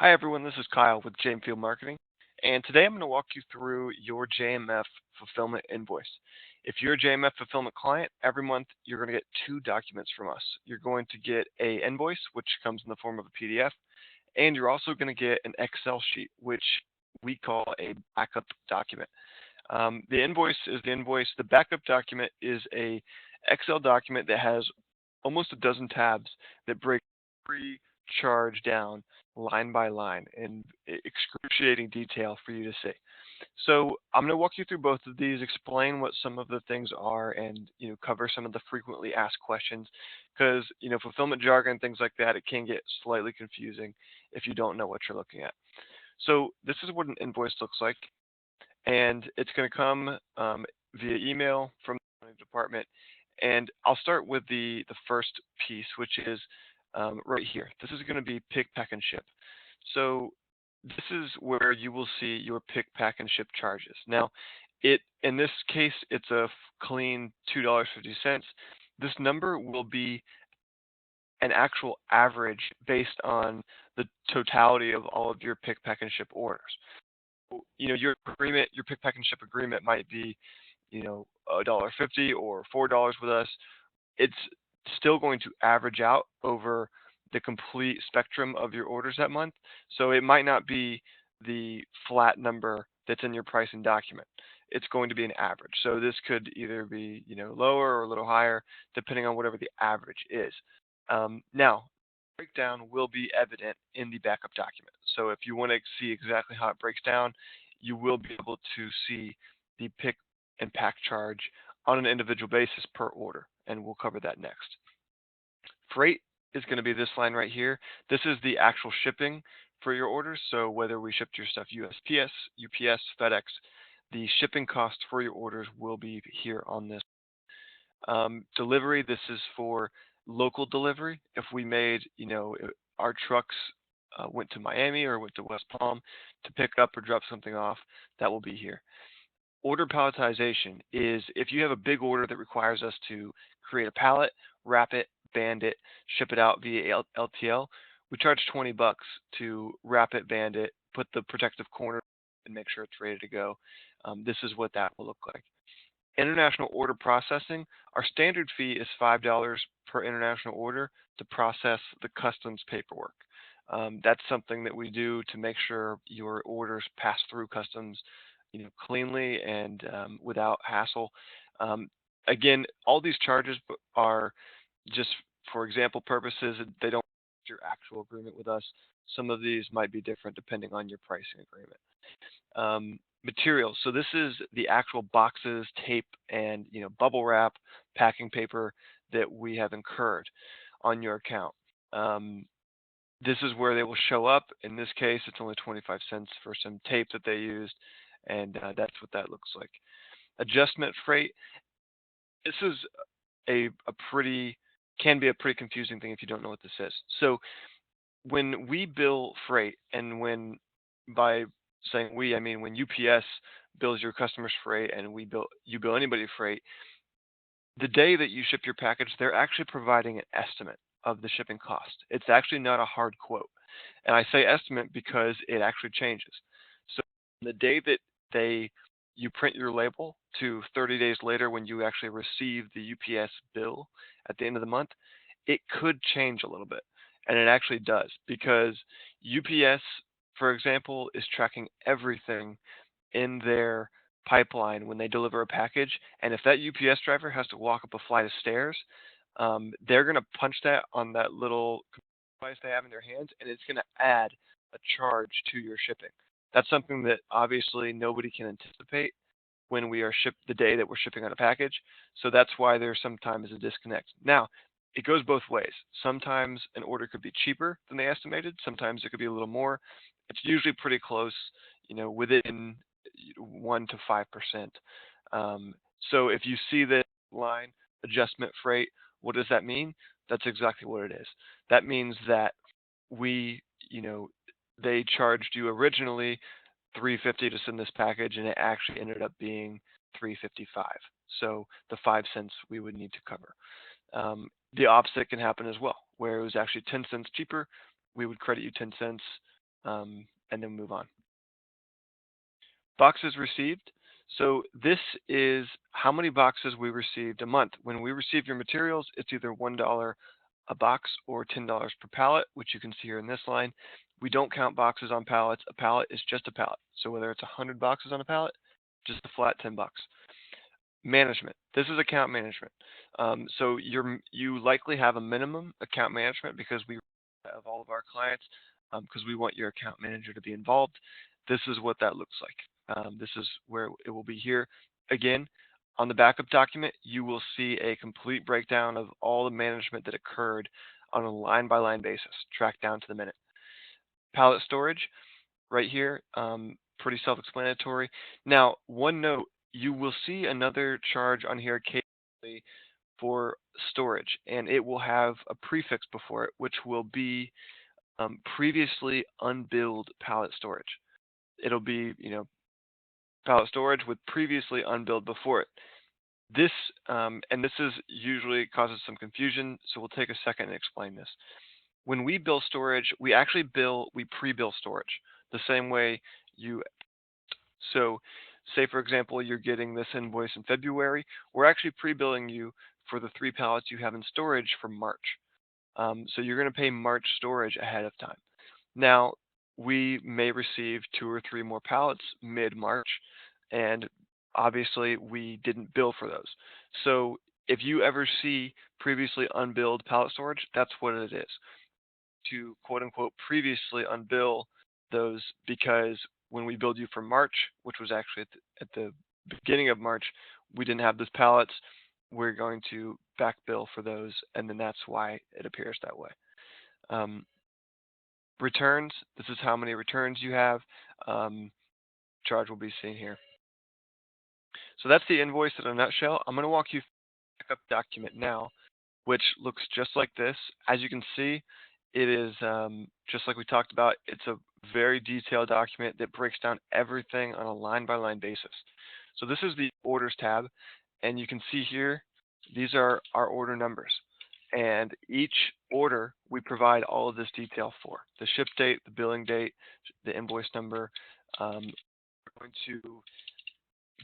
Hi everyone, this is Kyle with JMF Marketing, and today I'm going to walk you through your JMF fulfillment invoice. If you're a JMF fulfillment client, every month you're going to get two documents from us. You're going to get a invoice, which comes in the form of a PDF, and you're also going to get an Excel sheet, which we call a backup document. The invoice is the invoice. The backup document is a Excel document that has almost a dozen tabs that break every charge down line by line in excruciating detail for you to see. So I'm going to walk you through both of these, explain what some of the things are, and cover some of the frequently asked questions, because fulfillment jargon and things like that, it can get slightly confusing if you don't know what you're looking at. So this is what an invoice looks like, and it's going to come via email from the department. And I'll start with the first piece, which is right here. This is going to be pick, pack, and ship. So this is where you will see your pick, pack, and ship charges. Now, in this case, it's a clean $2.50. This number will be an actual average based on the totality of all of your pick, pack, and ship orders. Your agreement, your pick, pack, and ship agreement might be, $1.50 or $4 with us. It's still going to average out over the complete spectrum of your orders that month. So it might not be the flat number that's in your pricing document. It's going to be an average. So this could either be, lower or a little higher, depending on whatever the average is. Now, breakdown will be evident in the backup document. So if you want to see exactly how it breaks down, you will be able to see the pick and pack charge on an individual basis per order, and we'll cover that next. Freight is going to be this line right here. This is the actual shipping for your orders. So whether we shipped your stuff USPS, UPS, FedEx, the shipping cost for your orders will be here on this. Delivery, this is for local delivery. If we made, our trucks went to Miami or went to West Palm to pick up or drop something off, that will be here. Order palletization is if you have a big order that requires us to create a pallet, wrap it, band it, ship it out via LTL, we charge $20 to wrap it, band it, put the protective corner, and make sure it's ready to go. This is what that will look like. International order processing, our standard fee is $5 per international order to process the customs paperwork. That's something that we do to make sure your orders pass through customs cleanly and without hassle. Again, all these charges are just for example purposes. They don't your actual agreement with us. Some of these might be different depending on your pricing agreement. Materials. So this is the actual boxes, tape, and bubble wrap, packing paper that we have incurred on your account. This is where they will show up. In this case, it's only 25 cents for some tape that they used, and that's what that looks like. Adjustment freight. This is can be a pretty confusing thing if you don't know what this is. So when we bill freight, and by saying we, I mean when UPS bills your customers freight and you bill anybody freight, the day that you ship your package, they're actually providing an estimate of the shipping cost. It's actually not a hard quote. And I say estimate because it actually changes. So the day that you print your label to 30 days later when you actually receive the UPS bill at the end of the month, it could change a little bit. And it actually does, because UPS, for example, is tracking everything in their pipeline when they deliver a package. And if that UPS driver has to walk up a flight of stairs, they're going to punch that on that little device they have in their hands, and it's going to add a charge to your shipping. That's something that obviously nobody can anticipate when we are the day that we're shipping on a package. So that's why there's sometimes a disconnect. Now, it goes both ways. Sometimes an order could be cheaper than they estimated. Sometimes it could be a little more. It's usually pretty close, within 1 to 5%. So if you see this line, adjustment freight, what does that mean? That's exactly what it is. That means that they charged you originally $3.50 to send this package, and it actually ended up being $3.55. So the 5 cents we would need to cover. The opposite can happen as well, where it was actually 10 cents cheaper. We would credit you 10 cents and then move on. Boxes received. So this is how many boxes we received a month. When we receive your materials, it's either $1 a box or $10 per pallet, which you can see here in this line. We don't count boxes on pallets. A pallet is just a pallet. So whether it's 100 boxes on a pallet, just a flat 10 bucks. Management. This is account management. So you likely have a minimum account management because we have all of our clients because we want your account manager to be involved. This is what that looks like. This is where it will be here. Again, on the backup document, you will see a complete breakdown of all the management that occurred on a line-by-line basis, tracked down to the minute. Pallet storage, right here, pretty self-explanatory. Now, one note, you will see another charge on here occasionally for storage, and it will have a prefix before it, which will be previously unbilled pallet storage. It'll be, pallet storage with previously unbilled before it. This, and this is usually causes some confusion, so we'll take a second and explain this. When we bill storage, we pre-bill storage the same way you. So say, for example, you're getting this invoice in February. We're actually pre-billing you for the 3 pallets you have in storage for March. So you're going to pay March storage ahead of time. Now, we may receive 2 or 3 more pallets mid-March, and obviously we didn't bill for those. So if you ever see previously unbilled pallet storage, that's what it is. To quote unquote previously unbill those, because when we billed you for March, which was actually at the beginning of March, we didn't have those pallets. We're going to back bill for those, and then that's why it appears that way. Returns, this is how many returns you have. Charge will be seen here. So that's the invoice in a nutshell. I'm going to walk you through the backup document now, which looks just like this. As you can see, it is just like we talked about. It's a very detailed document that breaks down everything on a line-by-line basis. So this is the orders tab, and you can see here, these are our order numbers. And each order, we provide all of this detail for. The ship date, the billing date, the invoice number. We're going to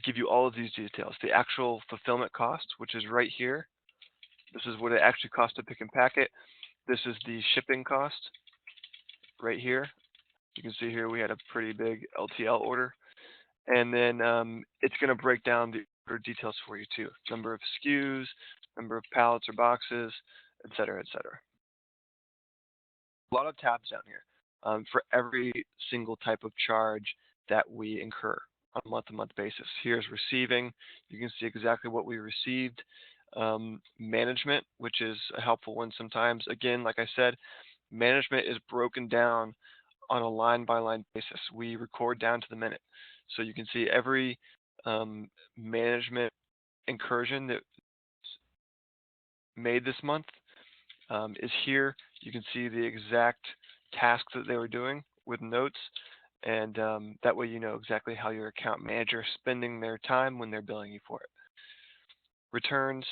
give you all of these details. The actual fulfillment cost, which is right here. This is what it actually costs to pick and pack it. This is the shipping cost right here. You can see here we had a pretty big LTL order. And then it's going to break down the order details for you too. Number of SKUs, number of pallets or boxes, et cetera, et cetera. A lot of tabs down here for every single type of charge that we incur on a month-to-month basis. Here's receiving. You can see exactly what we received. Management, which is a helpful one sometimes. Again, like I said, management is broken down on a line-by-line basis. We record down to the minute. So you can see every management incursion that's made this month is here. You can see the exact tasks that they were doing with notes, and that way you know exactly how your account manager is spending their time when they're billing you for it. Returns,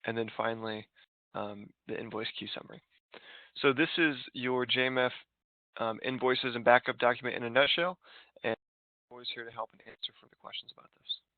and then finally the invoice key summary. So this is your JMF invoices and backup document in a nutshell, and I'm always here to help and answer further questions about this.